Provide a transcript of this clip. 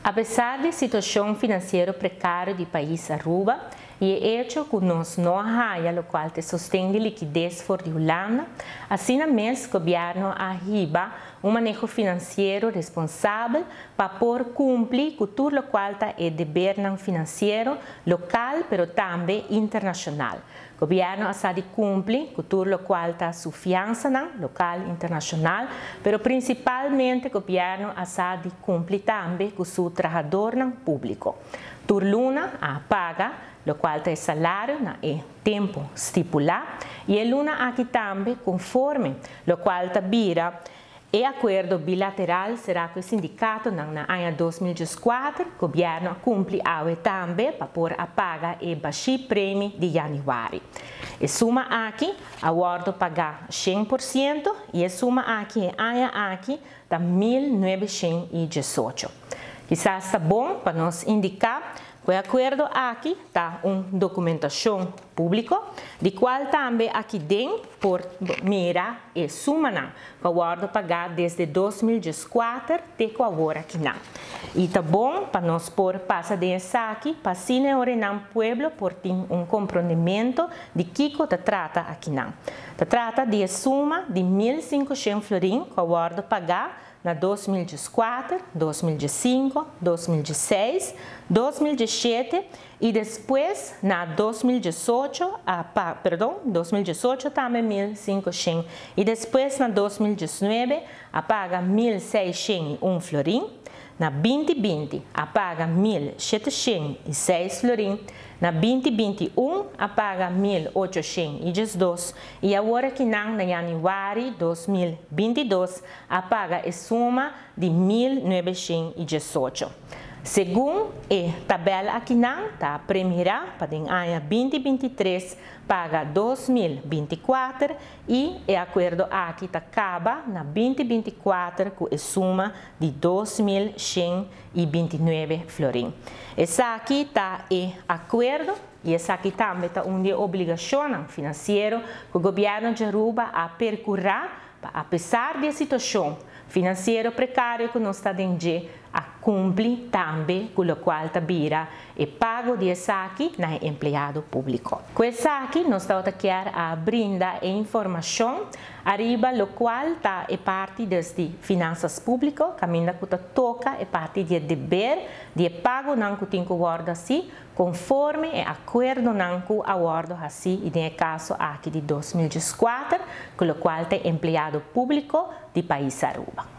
Apesar da situação financeira precária do país Aruba e o hecho que nós não há o qual te sustém liquidez fora de Holanda, assim mesmo o governo arriba um manejo financeiro responsável para por cumprir com tudo o qual é dever financeiro local, mas também internacional. O governo está de cumprir com tudo o qual está sua fiança local e internacional, mas principalmente o governo está de cumprir também com seu trabalhador público. Turluna a paga, o qual é salário é tempo estipulado, e a luna aqui também conforme, o qual vira e acordo bilateral será que o sindicato no ano 2014 o governo cumpre também para pôr a paga e baixar prêmio de janeiro. E suma aqui, a acordo pagar 100% e a suma aqui da 1918. Quizás está bom para nos indicar que o acordo aqui está uma documentação pública, de qual também aqui dentro por mira e suma que o acordo pagar desde 2014 até agora aqui não. E está bom para nós por passar dessa aqui para assim o pueblo por ter um comprometimento de que se trata aqui não. Se trata de suma de 1.500 florins que o acordo pagar na 2004, 2005, 2006, 2017 e depois na 2018 também 1.500 e depois na 2019 a paga 1.601 florim, na 2020 a paga 1.706 florim, na 2021 a paga 1.812 e agora que na janeiro 2022 a paga é suma de 1.918. Segundo a tabela aqui a primeira para o ano 2023 paga 2024 e o acordo aqui acaba na 2024 com a suma de 2.129 florim. Essa aqui está o acordo e essa aqui também está uma obrigação financeira que o governo de Aruba a percorrer, apesar da situação financeira precária que nós está dentro a cumprir também com o qual vira e pago de aqui na empregado público. Com essa aqui nós estamos a brindar informação arriba o qual está é parte das finanças públicas, caminho que toca é parte do dever de pago não que tem que guardar assim, conforme é acordo não que acordo assim e no caso aqui de 2014, com o qual é empregado público do país Aruba.